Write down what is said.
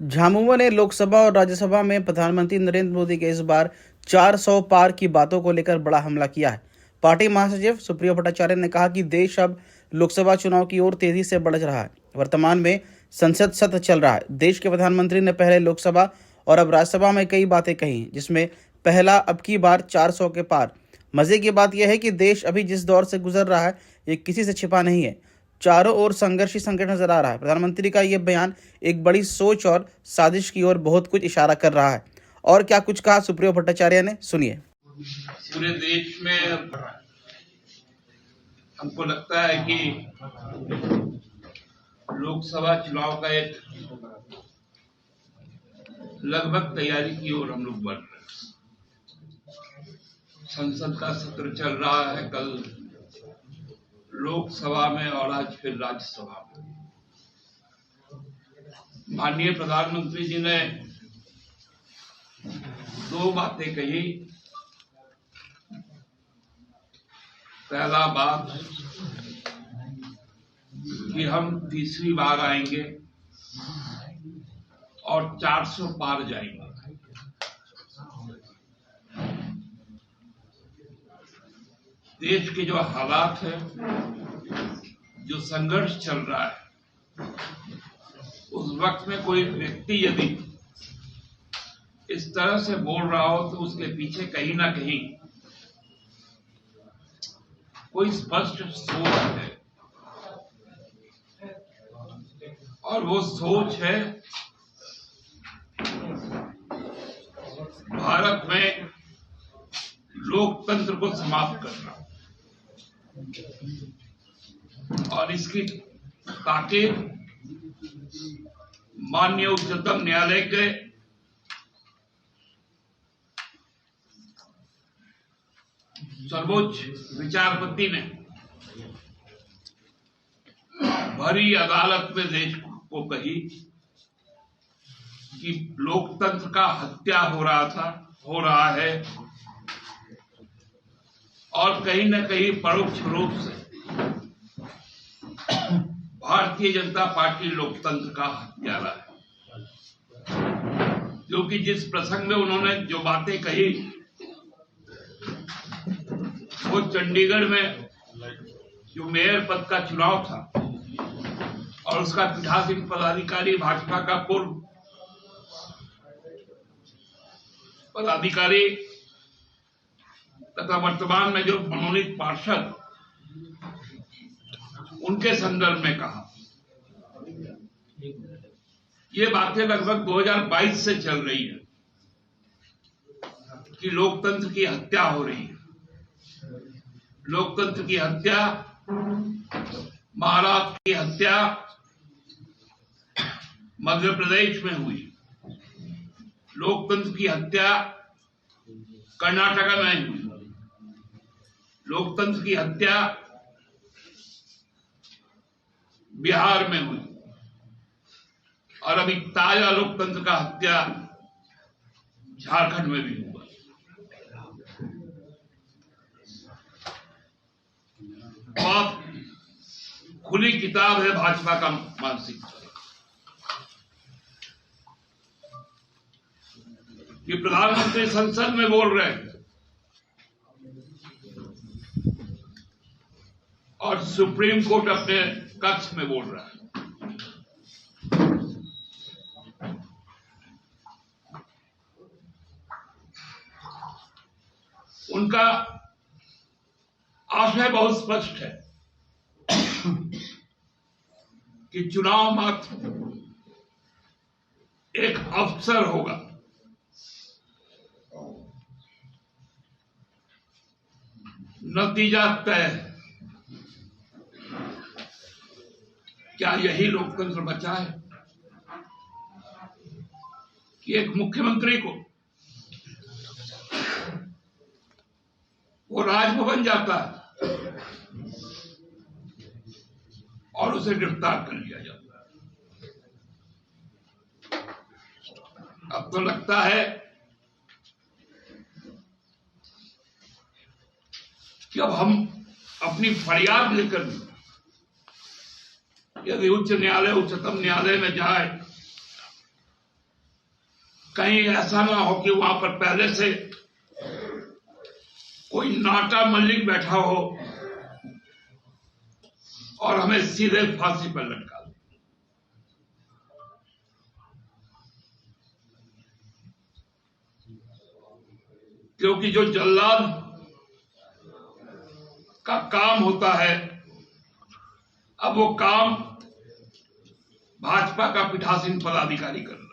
झामुमो ने लोकसभा और राज्यसभा में प्रधानमंत्री नरेंद्र मोदी के इस बार 400 पार की बातों को लेकर बड़ा हमला किया है। पार्टी महासचिव सुप्रियो भट्टाचार्य ने कहा कि देश अब लोकसभा चुनाव की ओर तेजी से बढ़ रहा है। वर्तमान में संसद सत्र चल रहा है। देश के प्रधानमंत्री ने पहले लोकसभा और अब राज्यसभा में कई बातें कही, जिसमें पहला अब की बार 400 के पार। मजे की बात यह है कि देश अभी जिस दौर से गुजर रहा है ये किसी से छिपा नहीं है। चारों ओर संघर्ष ही संकट नजर आ रहा है। प्रधानमंत्री का यह बयान एक बड़ी सोच और साजिश की ओर बहुत कुछ इशारा कर रहा है। और क्या कुछ कहा सुप्रियो भट्टाचार्य ने, सुनिए। पूरे देश में हमको लगता है कि लोकसभा चुनाव का एक लगभग तैयारी की ओर हम लोग बढ़ रहे हैं। संसद का सत्र चल रहा है, कल लोकसभा में और आज फिर राज्यसभा में। माननीय प्रधानमंत्री जी ने दो बातें कही। पहला बात कि हम तीसरी बार आएंगे और 400 पार जाएंगे। देश के जो हालात है, जो संघर्ष चल रहा है, उस वक्त में कोई व्यक्ति यदि इस तरह से बोल रहा हो तो उसके पीछे कहीं ना कहीं कोई स्पष्ट सोच है, और वो सोच है भारत में लोकतंत्र को समाप्त करना। और इसकी ताकीद माननीय उच्चतम न्यायालय के सर्वोच्च विचारपति ने भरी अदालत में देश को कही कि लोकतंत्र का हत्या हो रहा है, और कहीं न कहीं परोक्ष रूप से भारतीय जनता पार्टी लोकतंत्र का हत्यारा है। क्योंकि जिस प्रसंग में उन्होंने जो बातें कही, वो चंडीगढ़ में जो मेयर पद का चुनाव था और उसका पीठासीन पदाधिकारी भाजपा का पूर्व पदाधिकारी तथा वर्तमान में जो मनोनीत पार्षद, उनके संदर्भ में कहा। ये बातें लगभग 2022 से चल रही है कि लोकतंत्र की हत्या हो रही है। लोकतंत्र की हत्या, महाराष्ट्र की हत्या मध्य प्रदेश में हुई, लोकतंत्र की हत्या कर्नाटक में हुई, लोकतंत्र की हत्या बिहार में हुई, और अभी ताजा लोकतंत्र का हत्या झारखंड में भी हुआ। बहुत खुली किताब है भाजपा का मानसिकता कि प्रधानमंत्री संसद में बोल रहे हैं और सुप्रीम कोर्ट अपने कक्ष में बोल रहा है। उनका आशय बहुत स्पष्ट है कि चुनाव मात्र एक अवसर होगा, नतीजा तय है। क्या यही लोकतंत्र बचा है कि एक मुख्यमंत्री को वो राजभवन जाता है और उसे गिरफ्तार कर लिया जाता है? अब तो लगता है कि अब हम अपनी फरियाद लेकर यदि उच्च न्यायालय, उच्चतम न्यायालय में जाए कहीं ऐसा ना हो कि वहां पर पहले से कोई नाटा मल्लिक बैठा हो और हमें सीधे फांसी पर लटका दे। क्योंकि जो जल्लाद का काम होता है, अब वो काम भाजपा का पीठासीन पदाधिकारी कर रहा है।